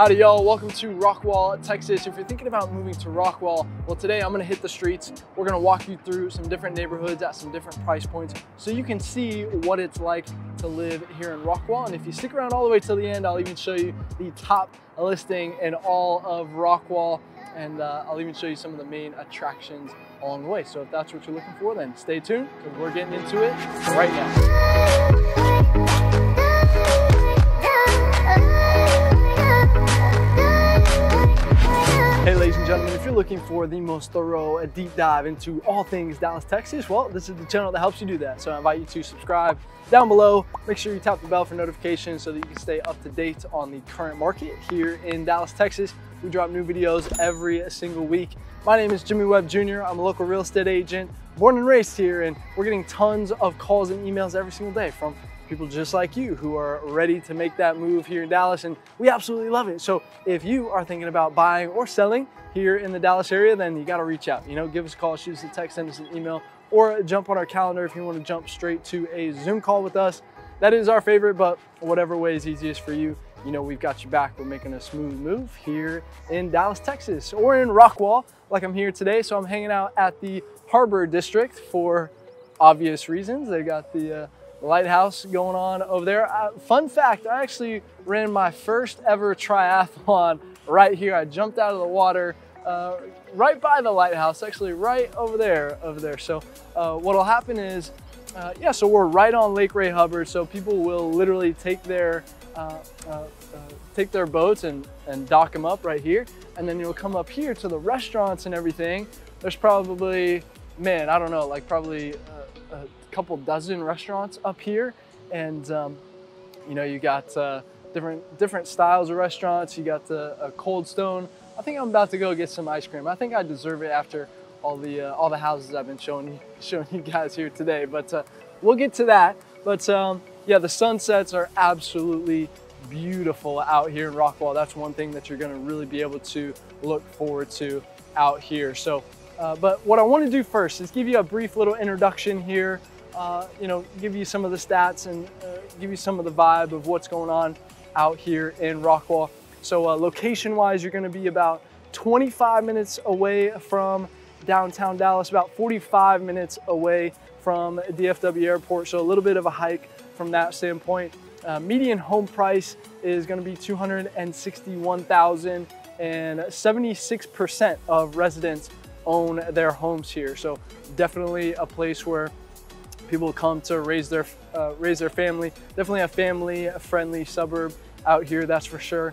Howdy y'all, welcome to Rockwall, Texas. If you're thinking about moving to Rockwall, well today I'm gonna hit the streets. We're gonna walk you through some different neighborhoods at some different price points so you can see what it's like to live here in Rockwall. And if you stick around all the way till the end, I'll even show you the top listing in all of Rockwall, and I'll even show you some of the main attractions along the way. So if that's what you're looking for, then stay tuned because we're getting into it right now. Hey ladies and gentlemen, if you're looking for the most thorough deep dive into all things Dallas, Texas, well, this is the channel that helps you do that. So I invite you to subscribe down below. Make sure you tap the bell for notifications so that you can stay up to date on the current market here in Dallas, Texas. We drop new videos every single week. My name is Jimmy Webb Jr. I'm a local real estate agent, born and raised here, and we're getting tons of calls and emails every single day from people just like you who are ready to make that move here in Dallas, and we absolutely love it. So if you are thinking about buying or selling here in the Dallas area, then you got to reach out. Give us a call, shoot us a text, send us an email, or jump on our calendar if you want to jump straight to a Zoom call with us. That is our favorite, but whatever way is easiest for you, we've got you back. We're making a smooth move here in Dallas, Texas, or in Rockwall, like I'm here today. So I'm hanging out at the Harbor District for obvious reasons. They've got the lighthouse going on over there. Fun fact, I actually ran my first ever triathlon right here. I jumped out of the water right by the lighthouse, actually right over there. So what'll happen is, so we're right on Lake Ray Hubbard, so people will literally take their boats and dock them up right here, and then you'll come up here to the restaurants and everything. There's probably, man, I don't know, like probably a couple dozen restaurants up here, and you got different styles of restaurants. You got a Cold Stone. I think I'm about to go get some ice cream. I think I deserve it after all the houses I've been showing you guys here today. But we'll get to that. But yeah, the sunsets are absolutely beautiful out here in Rockwall. That's one thing that you're going to really be able to look forward to out here. So, but what I want to do first is give you a brief little introduction here. Give you some of the stats and give you some of the vibe of what's going on out here in Rockwall. So location-wise, you're going to be about 25 minutes away from downtown Dallas, about 45 minutes away from DFW Airport. So a little bit of a hike from that standpoint. Median home price is going to be $261,000, and 76% of residents own their homes here. So definitely a place where people come to raise their family. Definitely a family-friendly suburb out here, that's for sure.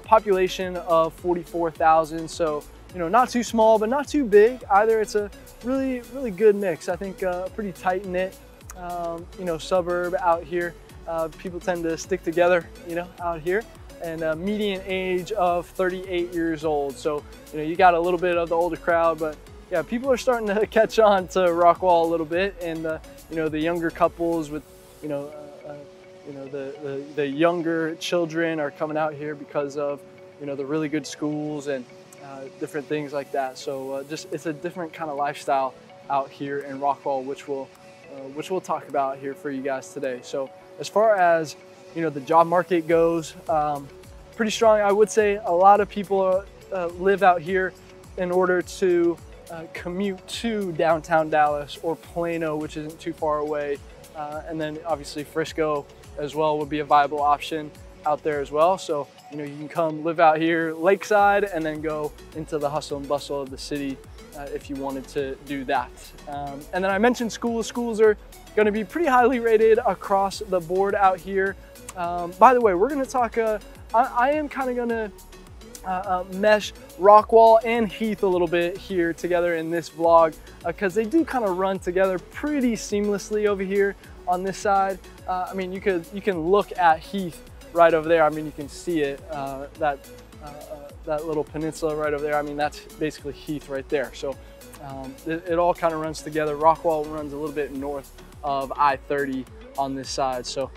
Population of 44,000, so not too small, but not too big either. It's a really good mix. I think pretty tight-knit, suburb out here. People tend to stick together, out here. And a median age of 38 years old. So, you got a little bit of the older crowd, but yeah, people are starting to catch on to Rockwall a little bit, and the younger couples with, the younger children are coming out here because of, the really good schools and different things like that. So it's a different kind of lifestyle out here in Rockwall, which we'll talk about here for you guys today. So as far as, the job market goes, pretty strong. I would say a lot of people live out here in order to commute to downtown Dallas or Plano, which isn't too far away. And then obviously Frisco as well would be a viable option out there as well. So, you can come live out here lakeside and then go into the hustle and bustle of the city if you wanted to do that. And then I mentioned schools. Schools are going to be pretty highly rated across the board out here. By the way, we're going to talk, I am kind of going to mesh Rockwall and Heath a little bit here together in this vlog because they do kind of run together pretty seamlessly over here on this side. I mean, you can look at Heath right over there. I mean, you can see it, that little peninsula right over there. I mean, that's basically Heath right there. So it all kind of runs together. Rockwall runs a little bit north of I-30 on this side. So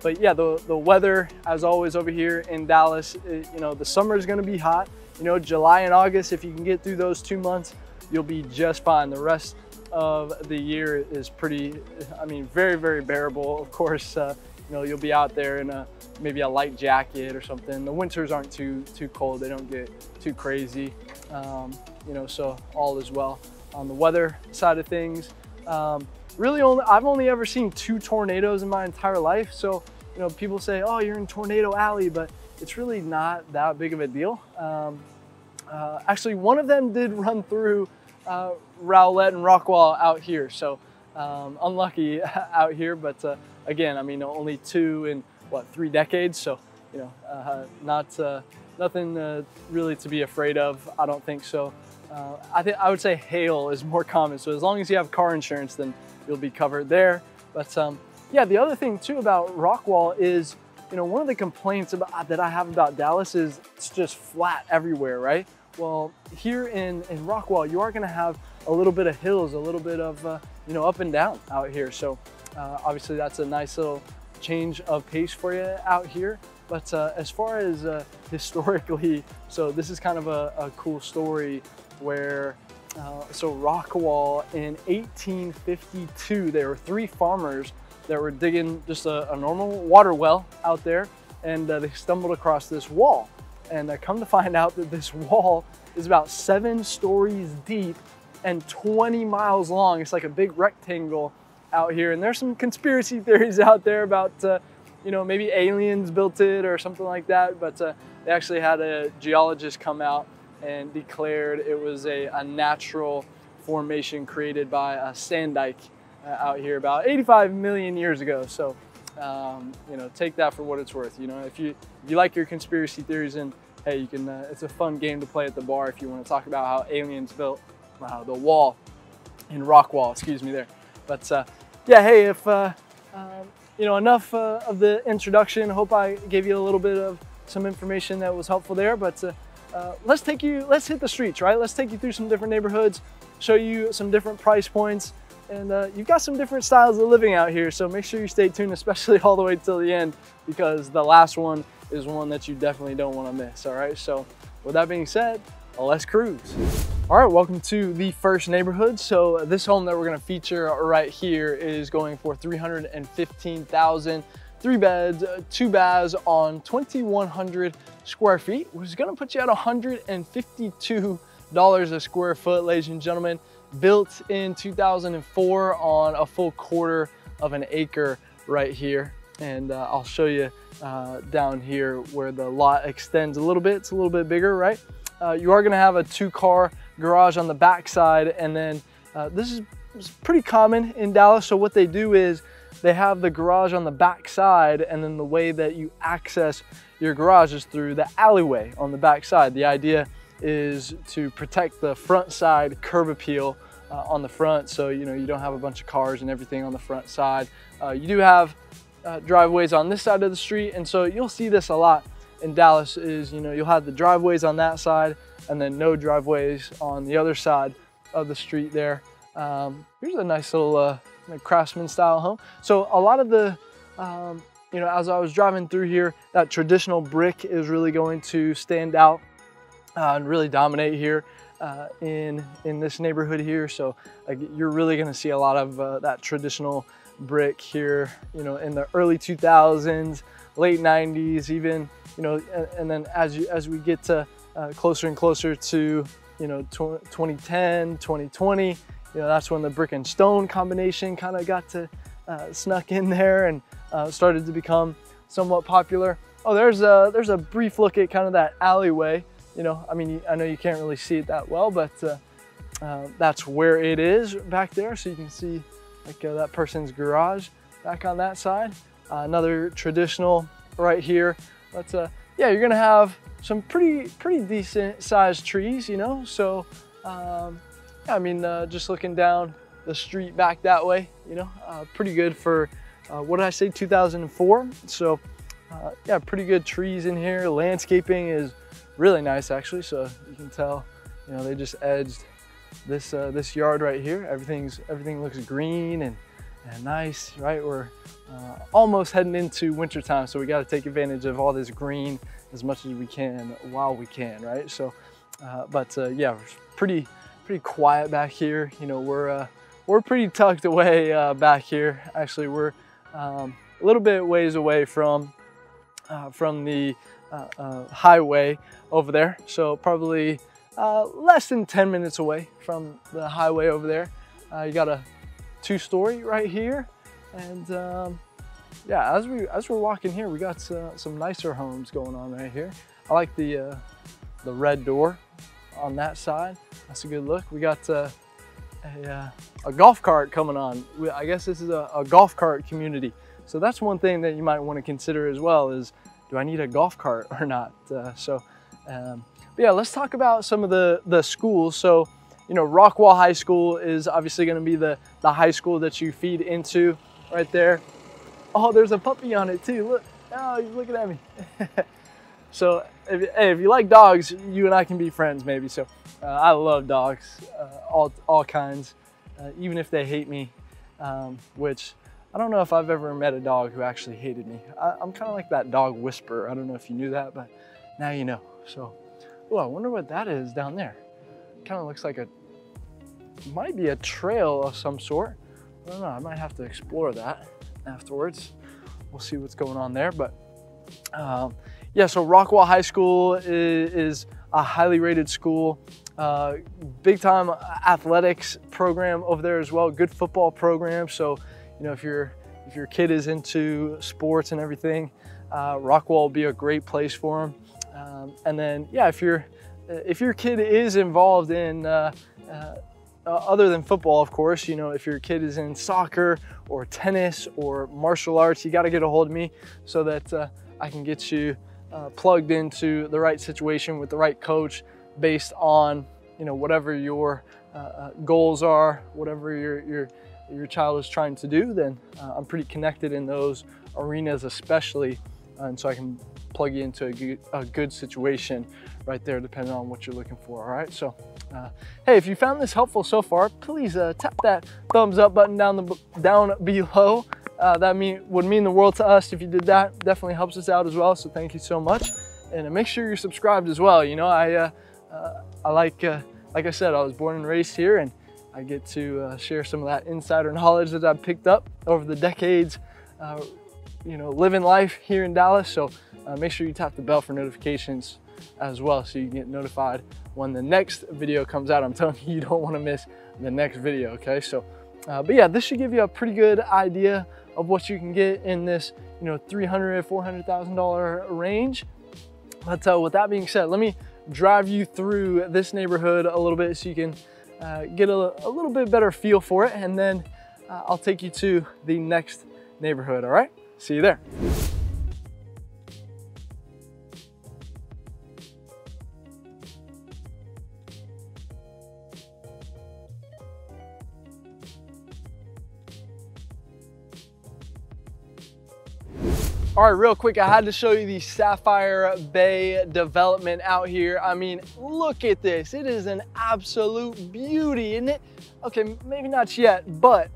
but yeah, the weather, as always over here in Dallas, the summer is going to be hot. July and August, if you can get through those 2 months, you'll be just fine. The rest of the year is pretty, very bearable. Of course, you know, you'll be out there in maybe a light jacket or something. The winters aren't too cold. They don't get too crazy, you know, so all is well. On the weather side of things, really I've only ever seen 2 tornadoes in my entire life. So, you know, people say, oh, you're in Tornado Alley, but it's really not that big of a deal. Actually, one of them did run through Rowlett and Rockwall out here. So unlucky out here, but again, I mean, only 2 in what, 3 decades. So, you know, nothing really to be afraid of. I don't think so. I would say hail is more common. So as long as you have car insurance, then you'll be covered there. But yeah, the other thing too about Rockwall is, you know, one of the complaints that I have about Dallas is it's just flat everywhere, right? Well, here in Rockwall, you are going to have a little bit of hills, a little bit of, you know, up and down out here. So obviously that's a nice little change of pace for you out here. But as far as historically, so this is kind of a cool story where, so Rockwall in 1852, there were 3 farmers that were digging just a normal water well out there, and they stumbled across this wall. And come to find out that this wall is about 7 stories deep and 20 miles long. It's like a big rectangle out here. And there's some conspiracy theories out there about, you know, maybe aliens built it or something like that. But they actually had a geologist come out and declared it was a natural formation created by a sand dike out here about 85 million years ago. So, you know, take that for what it's worth. You know, if you like your conspiracy theories, and hey, you can, it's a fun game to play at the bar if you want to talk about how aliens built the wall in Rockwall, excuse me there. But yeah, hey, if, you know, enough of the introduction. Hope I gave you a little bit of some information that was helpful there, but let's hit the streets, right? Let's take you through some different neighborhoods, show you some different price points, and you've got some different styles of living out here. So make sure you stay tuned, especially all the way till the end, because the last one is one that you definitely don't want to miss. All right, so with that being said, let's cruise. All right, welcome to the first neighborhood. So this home that we're going to feature right here is going for $315,000, 3 beds, 2 baths on 2,100 square feet, which is going to put you at $152 a square foot, ladies and gentlemen. Built in 2004 on a full 1/4 of an acre right here. And I'll show you down here where the lot extends a little bit. It's a little bit bigger, right? You are going to have a 2-car garage on the back side, and then this is pretty common in Dallas. So what they do is they have the garage on the back side, and then the way that you access your garage is through the alleyway on the back side. The idea is to protect the front side curb appeal on the front, so you know you don't have a bunch of cars and everything on the front side. You do have driveways on this side of the street, and so you'll see this a lot in Dallas. Is, you know, you'll have the driveways on that side and then no driveways on the other side of the street there. Here's a nice little craftsman style home. So a lot of the you know, as I was driving through here, that traditional brick is really going to stand out and really dominate here in this neighborhood here. So you're really going to see a lot of that traditional brick here, you know, in the early 2000s, late 90s even, you know, and then as we get to closer and closer to, you know, 2010, 2020, you know, that's when the brick and stone combination kind of got to snuck in there and started to become somewhat popular. Oh, there's a brief look at kind of that alleyway. You know, I mean, I know you can't really see it that well, but that's where it is back there. So you can see like that person's garage back on that side. Another traditional right here. But yeah, you're gonna have some pretty decent sized trees, you know. So I mean, just looking down the street back that way, you know, pretty good for what did I say, 2004. So yeah, pretty good trees in here. Landscaping is really nice actually. So you can tell, you know, they just edged this this yard right here. Everything looks green and nice, right? We're almost heading into winter time, so we got to take advantage of all this green as much as we can while we can, right? So but yeah, pretty quiet back here. You know, we're pretty tucked away back here. Actually, we're little bit ways away from the highway over there. So probably less than 10 minutes away from the highway over there. You got a 2-story right here, and yeah, as we're walking here, we got some nicer homes going on right here. I like the red door on that side. That's a good look. We got a golf cart coming on. I guess this is a golf cart community. So that's one thing that you might want to consider as well is, do I need a golf cart or not? But yeah, let's talk about some of the schools. So, you know, Rockwall High School is obviously going to be the high school that you feed into right there. Oh, there's a puppy on it too. Look, oh, he's looking at me. So, if you like dogs, you and I can be friends maybe. So, I love dogs, all kinds, even if they hate me, which I don't know if I've ever met a dog who actually hated me. I'm kind of like that dog whisperer. I don't know if you knew that, but now you know. So, oh, I wonder what that is down there. Kind of looks like might be a trail of some sort. I don't know, I might have to explore that afterwards. We'll see what's going on there. But yeah, so Rockwall High School is a highly rated school. Big time athletics program over there as well. Good football program. So, you know, if your kid is into sports and everything, Rockwall will be a great place for them. And then, yeah, if your kid is involved in other than football, of course, you know, if your kid is in soccer or tennis or martial arts, you got to get a hold of me so that I can get you plugged into the right situation with the right coach based on, you know, whatever your goals are, whatever your child is trying to do. Then I'm pretty connected in those arenas especially, and so I can plug you into a good situation right there depending on what you're looking for. All right, so hey, if you found this helpful so far, please tap that thumbs up button down below. That would mean the world to us if you did that. Definitely helps us out as well, so thank you so much. And make sure you're subscribed as well. You know, I like I said, I was born and raised here, and I get to share some of that insider knowledge that I've picked up over the decades, you know, living life here in Dallas. So make sure you tap the bell for notifications as well, so you can get notified when the next video comes out. I'm telling you, you don't want to miss the next video, okay? So, but yeah, this should give you a pretty good idea of what you can get in this, you know, $300,000 to $400,000 range. But with that being said, let me drive you through this neighborhood a little bit so you can get a little bit better feel for it, and then I'll take you to the next neighborhood. All right, see you there. All right, real quick, I had to show you the Sapphire Bay development out here. I mean, look at this. It is an absolute beauty, isn't it? Okay, maybe not yet, but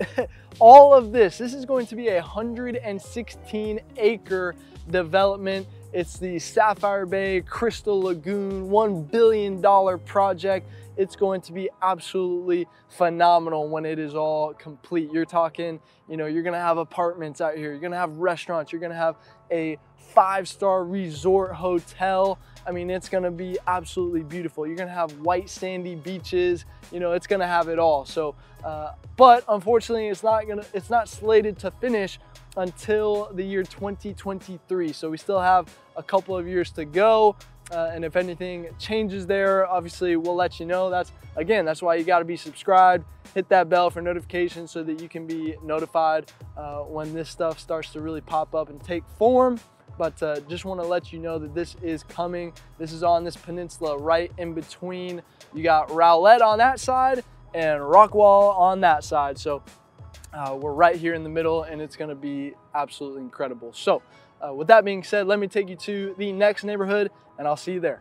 all of this is going to be a 116-acre development. It's the Sapphire Bay Crystal Lagoon $1 billion project. It's going to be absolutely phenomenal when it is all complete. You're talking, you know, you're gonna have apartments out here, you're gonna have restaurants, you're gonna have a 5-star resort hotel. I mean, it's gonna be absolutely beautiful. You're gonna have white sandy beaches, you know, it's gonna have it all. So, but unfortunately, it's not slated to finish until the year 2023. So we still have a couple of years to go. And if anything changes there, obviously we'll let you know. That's why you got to be subscribed. Hit that bell for notifications so that you can be notified when this stuff starts to really pop up and take form. But just want to let you know that this is coming. This is on this peninsula right in between. You got Rowlett on that side and Rockwall on that side. So we're right here in the middle, and it's going to be absolutely incredible. So with that being said, let me take you to the next neighborhood, and I'll see you there.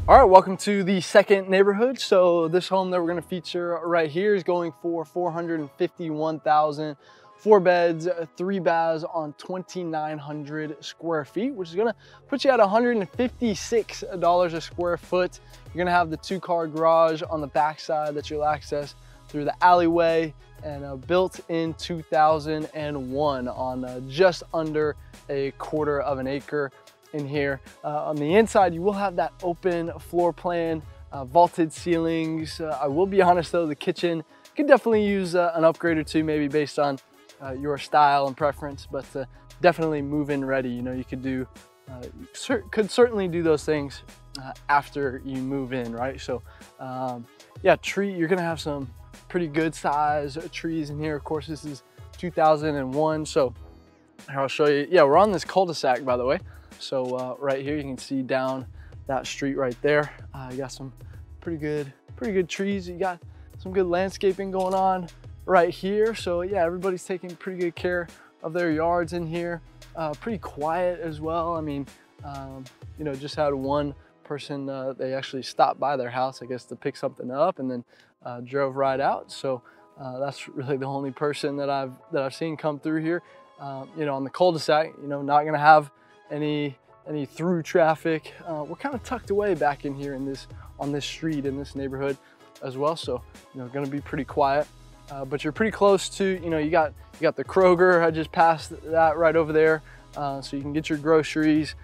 All right, welcome to the second neighborhood. So this home that we're gonna feature right here is going for $451,000, 4 beds, 3 baths on 2,900 square feet, which is gonna put you at $156 a square foot. You're gonna have the 2-car garage on the back side that you'll access through the alleyway, and built in 2001 on just under a quarter of an acre in here. On the inside, you will have that open floor plan, vaulted ceilings. I will be honest though, the kitchen could definitely use an upgrade or two, maybe based on your style and preference, but definitely move-in ready. You know, you could do, could certainly do those things after you move in, right? So yeah, you're gonna have some pretty good size trees in here. Of course, this is 2001, so here I'll show you. Yeah, we're on this cul-de-sac, by the way. So right here, you can see down that street right there. You got some pretty good trees. You got some good landscaping going on right here. So yeah, everybody's taking pretty good care of their yards in here. Pretty quiet as well. I mean, you know, just had one person, they actually stopped by their house, I guess, to pick something up, and then drove right out. So that's really the only person that I've seen come through here. You know, on the cul-de-sac, you know, not gonna have any through traffic. We're kind of tucked away back in here on this street in this neighborhood as well. So, you know, gonna be pretty quiet. But you're pretty close to, you know, you got the Kroger. I just passed that right over there, so you can get your groceries.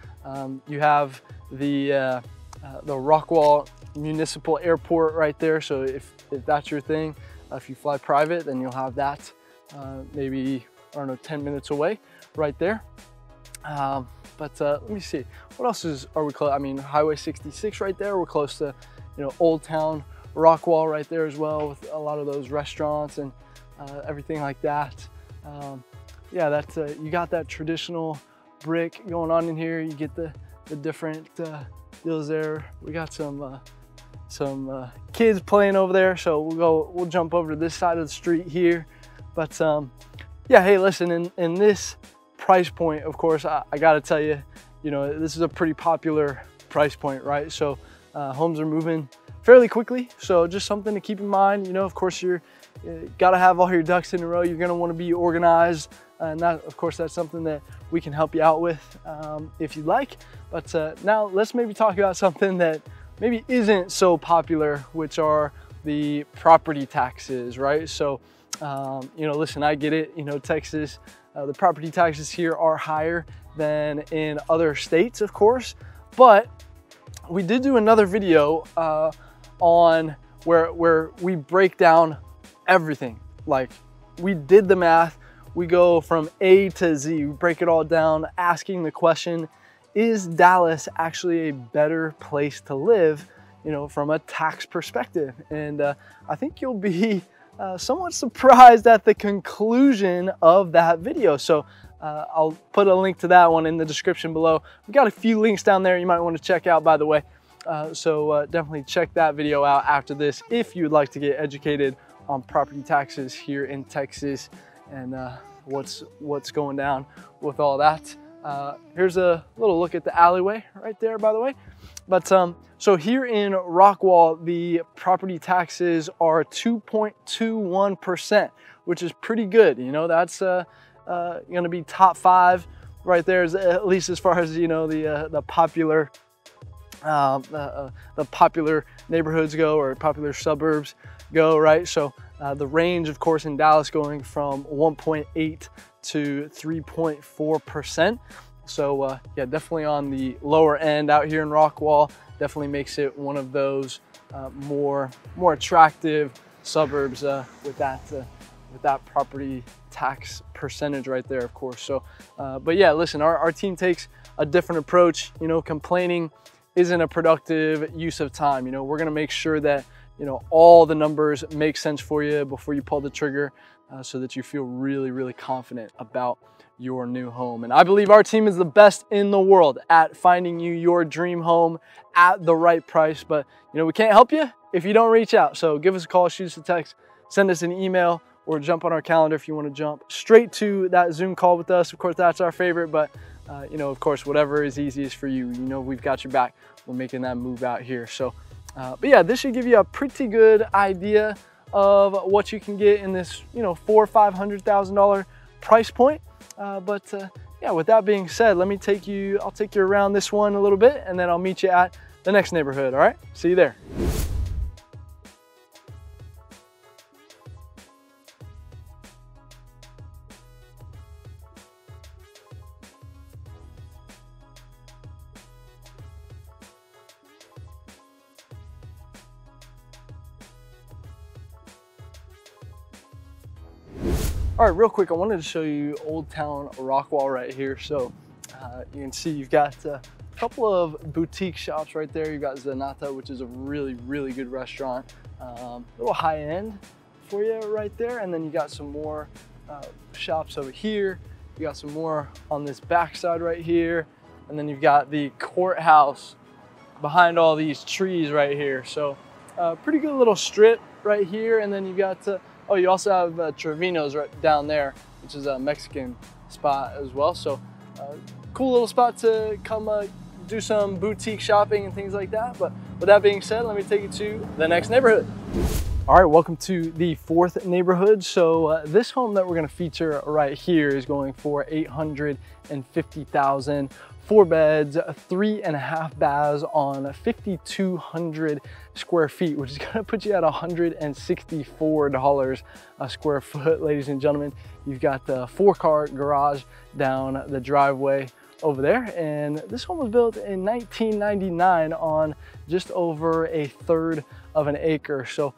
You have the Rockwall Municipal Airport right there. So if that's your thing, if you fly private, then you'll have that maybe, I don't know, 10 minutes away right there. But let me see, what else are we close? I mean, Highway 66 right there. We're close to, you know, Old Town Rockwall right there as well, with a lot of those restaurants and everything like that. Yeah, that's you got that traditional brick going on in here. You get the different deals there. We got some kids playing over there, so we'll jump over to this side of the street here. But yeah, hey, listen, in this price point, of course, I gotta tell you, you know, this is a pretty popular price point, right? So homes are moving fairly quickly, so just something to keep in mind. You know, of course, you gotta have all your ducks in a row. You're gonna want to be organized, and that, of course, that's something that we can help you out with if you'd like. But now let's maybe talk about something that maybe isn't so popular, which are the property taxes, right? So you know, listen, I get it. You know, Texas, the property taxes here are higher than in other states, of course, but we did do another video on where we break down everything. Like, we did the math. We go from A to Z. We break it all down, asking the question, is Dallas actually a better place to live, you know, from a tax perspective? And I think you'll be somewhat surprised at the conclusion of that video. So I'll put a link to that one in the description below. We've got a few links down there you might want to check out, by the way. So definitely check that video out after this if you'd like to get educated on property taxes here in Texas and what's going down with all that. Here's a little look at the alleyway right there, by the way. But so here in Rockwall, the property taxes are 2.21%, which is pretty good. You know, that's going to be top 5 right there, at least as far as, you know, the popular neighborhoods go, or popular suburbs go, right? So the range, of course, in Dallas going from 1.8 to 3.4%. So yeah, definitely on the lower end out here in Rockwall. Definitely makes it one of those more attractive suburbs with that property tax percentage right there, of course. So, but yeah, listen, our team takes a different approach. You know, complaining isn't a productive use of time. You know, we're gonna make sure that, you know, all the numbers make sense for you before you pull the trigger, so that you feel really, really confident about your new home. And I believe our team is the best in the world at finding you your dream home at the right price. But, you know, we can't help you if you don't reach out. So give us a call, shoot us a text, send us an email, or jump on our calendar if you want to jump straight to that Zoom call with us. Of course, that's our favorite, but you know, of course, whatever is easiest for you, you know, we've got your back. We're making that move out here. So, but yeah, this should give you a pretty good idea of what you can get in this, you know, $400,000 or $500,000 price point. Yeah, with that being said, I'll take you around this one a little bit, and then I'll meet you at the next neighborhood. All right, see you there. All right, real quick, I wanted to show you Old Town Rockwall right here. So you can see you've got a couple of boutique shops right there. You've got Zanata, which is a really, really good restaurant. A little high end for you right there. And then you got some more shops over here. You got some more on this backside right here. And then you've got the courthouse behind all these trees right here. So pretty good little strip right here. And then you got, oh, you also have Trevino's right down there, which is a Mexican spot as well. So cool little spot to come do some boutique shopping and things like that. But with that being said, let me take you to the next neighborhood. All right, welcome to the fourth neighborhood. So this home that we're gonna feature right here is going for $850,000. 4 beds, 3.5 baths on 5,200 square feet, which is gonna put you at $164 a square foot, ladies and gentlemen. You've got the 4-car garage down the driveway over there. And this home was built in 1999 on just over 1/3 of an acre. So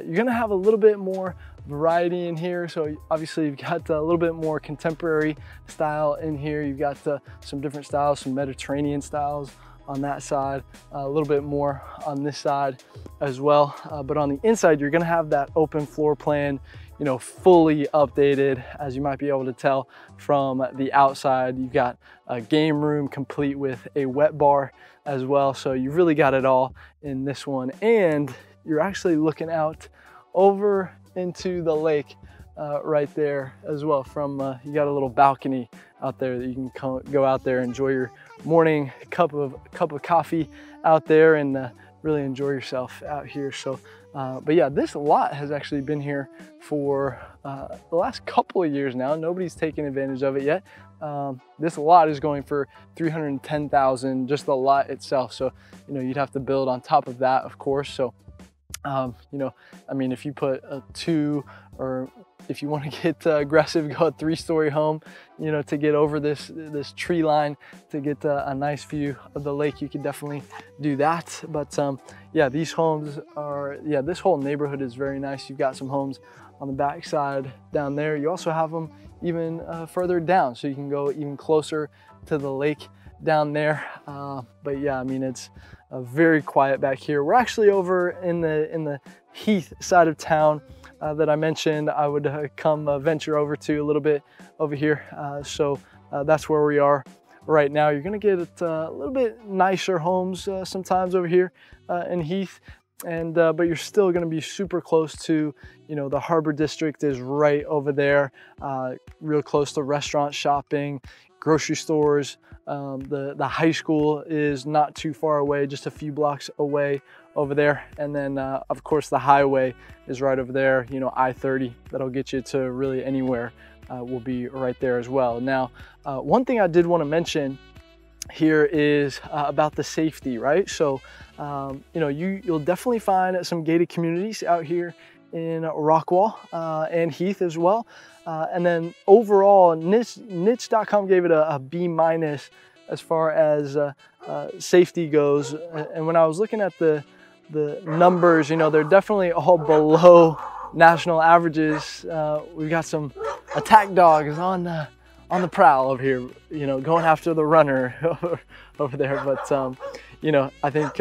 you're gonna have a little bit more variety in here. So obviously you've got a little bit more contemporary style in here. You've got some different styles, some Mediterranean styles on that side, a little bit more on this side as well. But on the inside, you're gonna have that open floor plan, you know, fully updated, as you might be able to tell from the outside. You've got a game room complete with a wet bar as well. So you really got it all in this one. And you're actually looking out over into the lake right there as well. From you got a little balcony out there that you can go out there, enjoy your morning cup of coffee out there, and really enjoy yourself out here. So but yeah, this lot has actually been here for the last couple of years now. Nobody's taken advantage of it yet. This lot is going for $310,000, just the lot itself. So you know, you'd have to build on top of that, of course. So you know, I mean, if you put a 2, or if you want to get aggressive, go a 3-story home, you know, to get over this tree line, to get a nice view of the lake, you could definitely do that. But yeah, these homes are, yeah, this whole neighborhood is very nice. You've got some homes on the back side down there. You also have them even further down, so you can go even closer to the lake down there. But yeah, I mean, it's very quiet back here. We're actually over in the Heath side of town that I mentioned I would come venture over to a little bit over here. So that's where we are right now. You're gonna get a little bit nicer homes sometimes over here in Heath, and but you're still gonna be super close to, you know, the Harbor District is right over there, real close to restaurant, shopping, grocery stores. The high school is not too far away, just a few blocks away over there. And then of course the highway is right over there, you know, I-30, that'll get you to really anywhere, will be right there as well. Now, one thing I did want to mention here is about the safety, right? So, you know, you'll definitely find some gated communities out here in Rockwall and Heath as well. And then overall, niche.com gave it a B- as far as safety goes. And when I was looking at the numbers, you know, they're definitely all below national averages. We've got some attack dogs on the prowl over here, you know, going after the runner over there. But you know, I think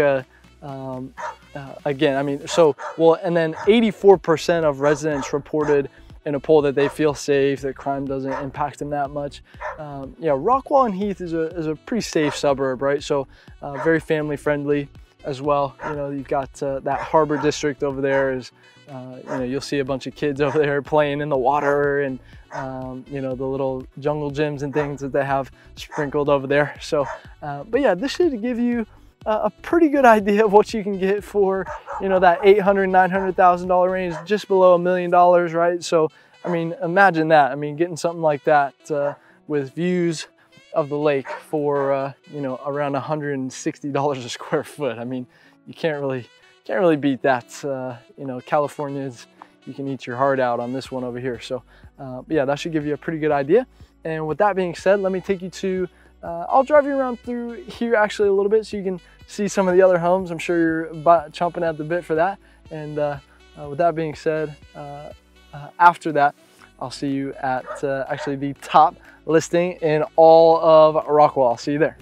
again, I mean, so well, and then 84% of residents reported in a poll that they feel safe, that crime doesn't impact them that much. Yeah, Rockwall and Heath is a pretty safe suburb, right? So very family friendly as well. You know, you've got that Harbor District over there is, you know, you'll see a bunch of kids over there playing in the water, and you know, the little jungle gyms and things that they have sprinkled over there. So, but yeah, this should give you a pretty good idea of what you can get for, you know, that $800,000–900,000 range, just below $1 million, right? So, I mean, imagine that. I mean, getting something like that with views of the lake for, you know, around $160 a square foot. I mean, you can't really beat that. You know, California's, you can eat your heart out on this one over here. So, but yeah, that should give you a pretty good idea. And with that being said, let me take you to I'll drive you around through here actually a little bit so you can see some of the other homes. I'm sure you're chomping at the bit for that. And with that being said, after that, I'll see you at actually the top listing in all of Rockwall. I'll see you there.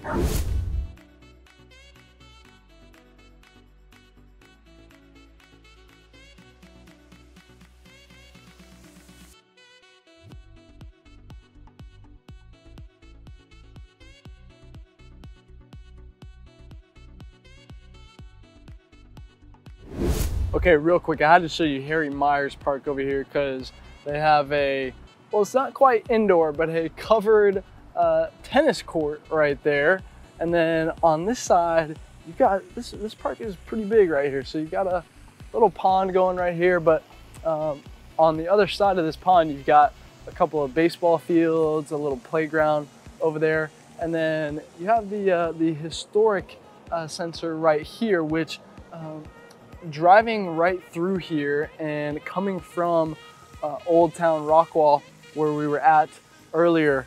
Okay, real quick, I had to show you Harry Myers Park over here because they have a, well, it's not quite indoor, but a covered tennis court right there. And then on this side, you've got, this park is pretty big right here. So you've got a little pond going right here, but on the other side of this pond, you've got a couple of baseball fields, a little playground over there. And then you have the historic center right here, which driving right through here and coming from Old Town Rockwall, where we were at earlier,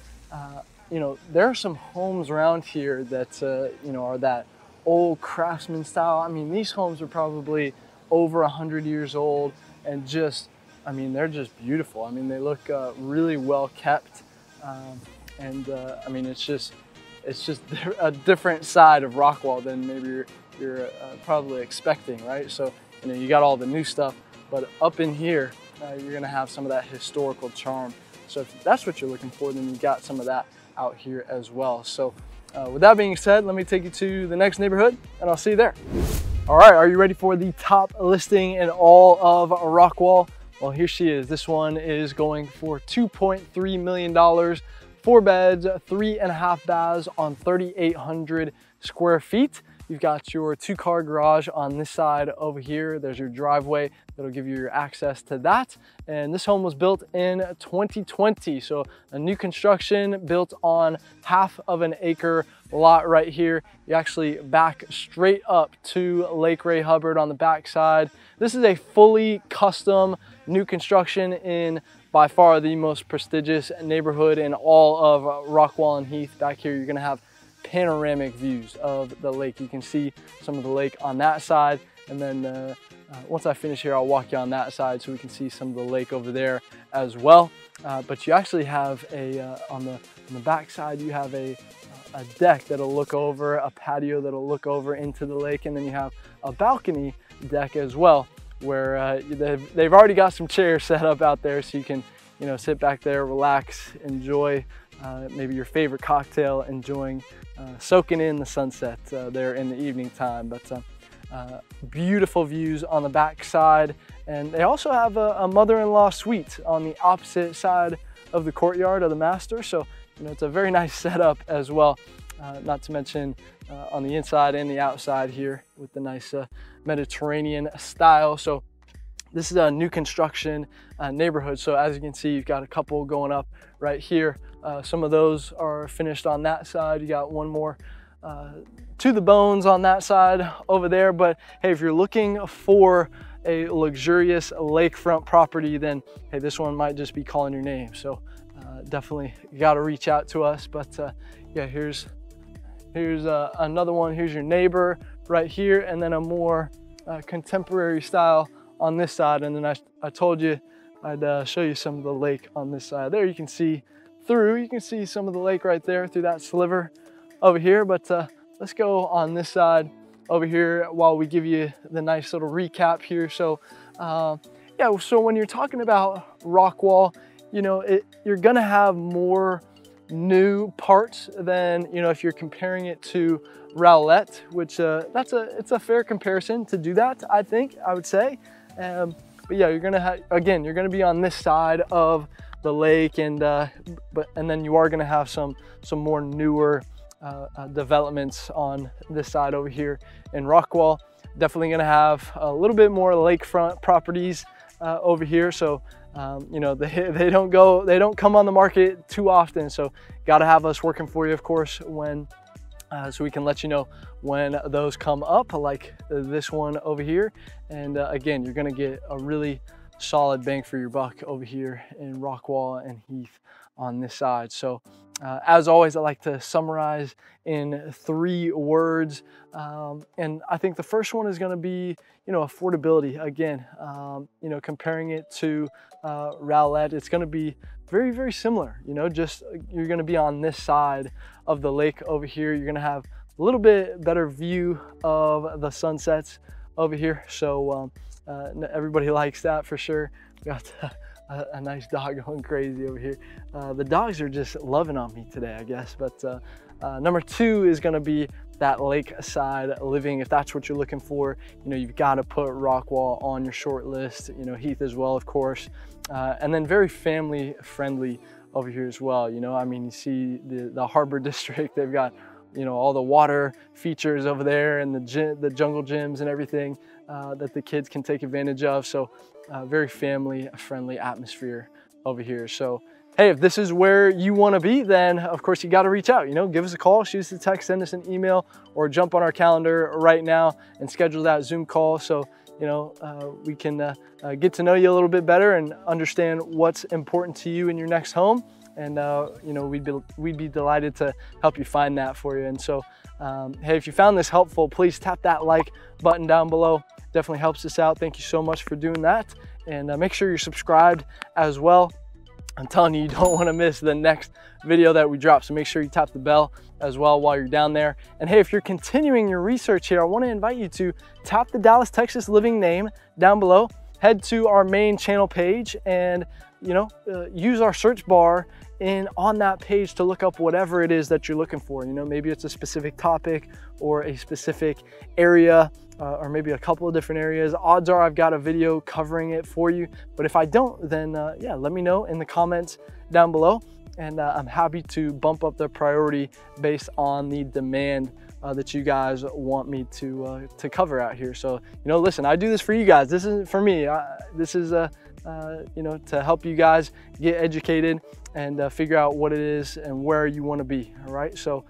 you know, there are some homes around here that, you know, are that old craftsman style. I mean, these homes are probably over 100 years old and just, I mean, they're just beautiful. I mean, they look really well kept. I mean, it's just a different side of Rockwall than maybe you're probably expecting, right? So, you know, you got all the new stuff, but up in here, you're gonna have some of that historical charm. So if that's what you're looking for, then you got some of that out here as well. So with that being said, let me take you to the next neighborhood and I'll see you there. All right, are you ready for the top listing in all of Rockwall? Well, here she is. This one is going for $2.3 million, 4 beds, 3.5 baths on 3,800 square feet. You've got your 2-car garage on this side over here. There's your driveway that'll give you your access to that. And this home was built in 2020. So a new construction built on half of an acre lot right here. You actually back straight up to Lake Ray Hubbard on the back side. This is a fully custom new construction in by far the most prestigious neighborhood in all of Rockwall and Heath. Back here, you're gonna have panoramic views of the lake. You can see some of the lake on that side, and then once I finish here, I'll walk you on that side so we can see some of the lake over there as well. But you actually have a on the back side, you have a deck that'll look over, a patio that'll look over into the lake, and then you have a balcony deck as well, where they've already got some chairs set up out there, so you can, you know, sit back there, relax, enjoy maybe your favorite cocktail, enjoying soaking in the sunset there in the evening time. But beautiful views on the back side, and they also have a mother-in-law suite on the opposite side of the courtyard of the master. So, you know, it's a very nice setup as well. Not to mention on the inside and the outside here with the nice Mediterranean style. So this is a new construction neighborhood. So as you can see, you've got a couple going up right here. Some of those are finished on that side. You got one more to the bones on that side over there. But hey, if you're looking for a luxurious lakefront property, then hey, this one might just be calling your name. So definitely you got to reach out to us. But yeah, here's another one. Here's your neighbor right here, and then a more contemporary style on this side. And then I told you I'd show you some of the lake on this side. There you can see through, you can see some of the lake right there through that sliver over here. But let's go on this side over here while we give you the nice little recap here. So yeah, so when you're talking about Rockwall, you know, you're gonna have more new parts than, you know, if you're comparing it to Rowlett, which it's a fair comparison to do that, I think, I would say. But yeah, you're gonna have, again, you're gonna be on this side of the lake, and then you are gonna have some more newer developments on this side over here in Rockwall. Definitely gonna have a little bit more lakefront properties over here. So you know, they don't come on the market too often. So got to have us working for you, of course, when so we can let you know when those come up, like this one over here. And again, you're gonna get a really solid bang for your buck over here in Rockwall and Heath on this side. So As always, I like to summarize in 3 words. And I think the first one is going to be, affordability. Again, comparing it to Rowlett, it's going to be very, very similar. Just you're going to be on this side of the lake over here. You're going to have a little bit better view of the sunsets over here. So everybody likes that for sure. We got a nice dog going crazy over here. The dogs are just loving on me today, I guess. But number 2 is going to be that lakeside living. If that's what you're looking for, you've got to put Rockwall on your short list. Heath as well, of course. And then very family friendly over here as well. I mean, you see the harbor district. They've got all the water features over there, and the jungle gyms and everything that the kids can take advantage of. So very family friendly atmosphere over here. So hey, if this is where you want to be, then of course you got to reach out. Give us a call, shoot us a text, send us an email, or jump on our calendar right now and schedule that Zoom call. So we can get to know you a little bit better and understand what's important to you in your next home. And we'd be delighted to help you find that for you. And so hey, if you found this helpful, please tap that like button down below. Definitely helps us out. Thank you so much for doing that. And make sure you're subscribed as well. I'm telling you, you don't want to miss the next video that we drop. So make sure you tap the bell as well while you're down there. And hey, if you're continuing your research here, I want to invite you to tap the Dallas, Texas living name down below, head to our main channel page, and use our search bar on that page to look up whatever it is that you're looking for. Maybe it's a specific topic or a specific area, or maybe a couple of different areas. Odds are I've got a video covering it for you. But if I don't, then yeah, let me know in the comments down below. And I'm happy to bump up the priority based on the demand that you guys want me to cover out here. So, listen, I do this for you guys. This isn't for me. This is to help you guys get educated and figure out what it is and where you want to be. All right. So,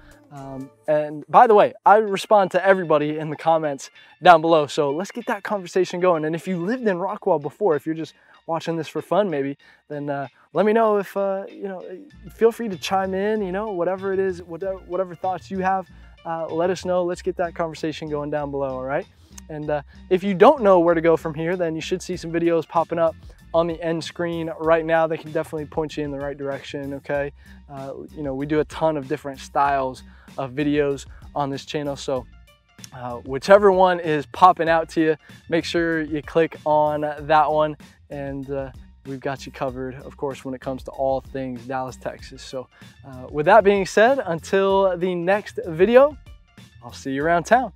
and by the way, I respond to everybody in the comments down below. So let's get that conversation going. And if you lived in Rockwall before, if you're just watching this for fun, maybe, then let me know if, feel free to chime in, whatever it is, whatever thoughts you have, let us know. Let's get that conversation going down below. All right. And if you don't know where to go from here, then you should see some videos popping up on the end screen right now. They can definitely point you in the right direction. Okay. We do a ton of different styles of videos on this channel. So whichever one is popping out to you, make sure you click on that one, and we've got you covered, of course, when it comes to all things Dallas, Texas. So with that being said, until the next video, I'll see you around town.